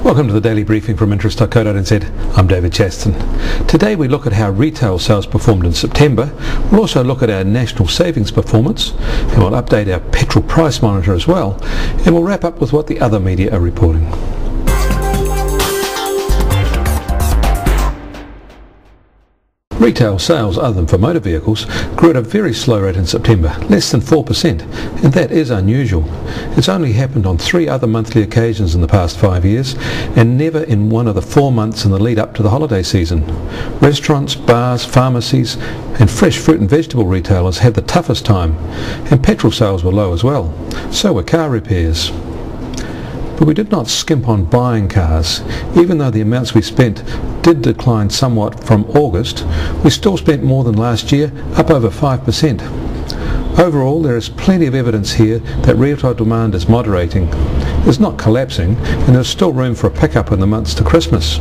Welcome to the daily briefing from interest.co.nz. I'm David Chaston. Today we look at how retail sales performed in September. We'll also look at our national savings performance, and we'll update our petrol price monitor as well, and we'll wrap up with what the other media are reporting. Retail sales, other than for motor vehicles, grew at a very slow rate in September, less than 4%, and that is unusual. It's only happened on 3 other monthly occasions in the past 5 years, and never in one of the 4 months in the lead up to the holiday season. Restaurants, bars, pharmacies and fresh fruit and vegetable retailers had the toughest time, and petrol sales were low as well. So were car repairs. But we did not skimp on buying cars. Even though the amounts we spent did decline somewhat from August, we still spent more than last year, up over 5%. Overall, there is plenty of evidence here that retail demand is moderating. It's not collapsing, and there's still room for a pickup in the months to Christmas.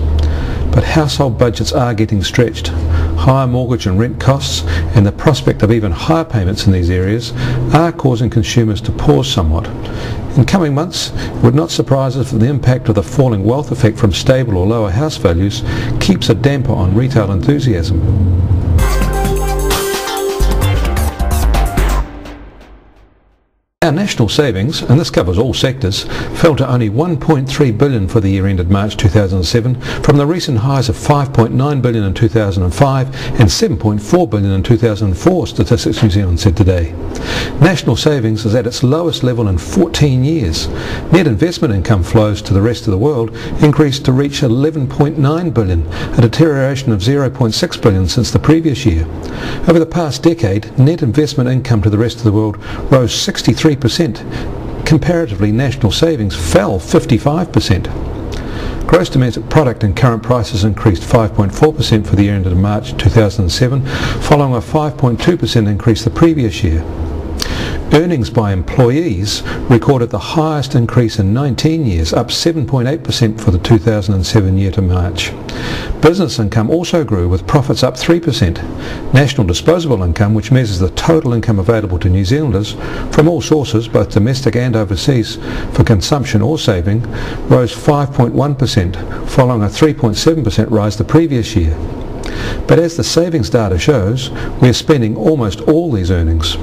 But household budgets are getting stretched. Higher mortgage and rent costs and the prospect of even higher payments in these areas are causing consumers to pause somewhat. In coming months, it would not surprise us if the impact of the falling wealth effect from stable or lower house values keeps a damper on retail enthusiasm. Our national savings, and this covers all sectors, fell to only $1.3 billion for the year ended March 2007 from the recent highs of $5.9 billion in 2005 and $7.4 billion in 2004, Statistics New Zealand said today. National savings is at its lowest level in 14 years. Net investment income flows to the rest of the world increased to reach $11.9 billion, a deterioration of $0.6 billion since the previous year. Over the past decade, net investment income to the rest of the world rose 63%. Comparatively, national savings fell 55%. Gross domestic product and current prices increased 5.4% for the year ended March 2007, following a 5.2% increase the previous year. Earnings by employees recorded the highest increase in 19 years, up 7.8% for the 2007 year to March. Business income also grew, with profits up 3%. National disposable income, which measures the total income available to New Zealanders from all sources, both domestic and overseas, for consumption or saving, rose 5.1%, following a 3.7% rise the previous year. But as the savings data shows, we are spending almost all these earnings.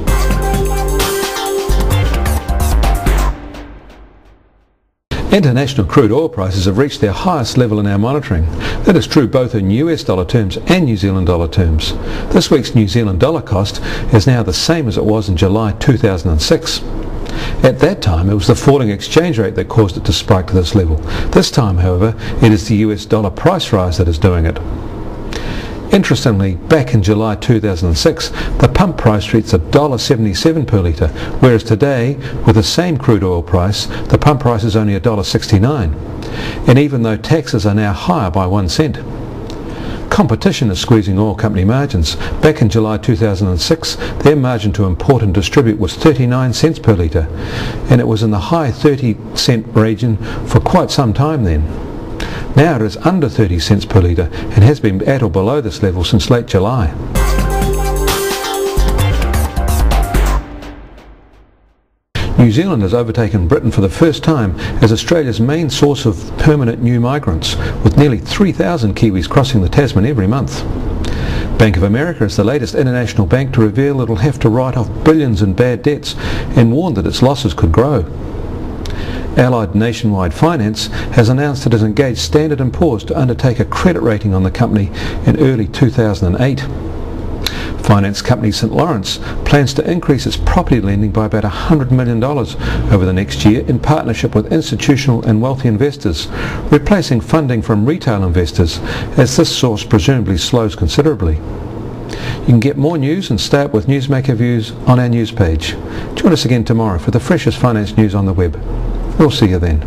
International crude oil prices have reached their highest level in our monitoring. That is true both in US dollar terms and New Zealand dollar terms. This week's New Zealand dollar cost is now the same as it was in July 2006. At that time, it was the falling exchange rate that caused it to spike to this level. This time, however, it is the US dollar price rise that is doing it. Interestingly, back in July 2006, the pump price reached $1.77 per litre, whereas today, with the same crude oil price, the pump price is only $1.69. And even though taxes are now higher by 1 cent. Competition is squeezing oil company margins. Back in July 2006, their margin to import and distribute was 39 cents per litre, and it was in the high 30-cent region for quite some time then. Now it is under 30 cents per litre and has been at or below this level since late July. New Zealand has overtaken Britain for the first time as Australia's main source of permanent new migrants, with nearly 3,000 Kiwis crossing the Tasman every month. Bank of America is the latest international bank to reveal it will have to write off billions in bad debts and warned that its losses could grow. Allied Nationwide Finance has announced it has engaged Standard & Poor's to undertake a credit rating on the company in early 2008. Finance company St. Lawrence plans to increase its property lending by about $100 million over the next year in partnership with institutional and wealthy investors, replacing funding from retail investors as this source presumably slows considerably. You can get more news and stay up with Newsmaker Views on our news page. Join us again tomorrow for the freshest finance news on the web. We'll see you then.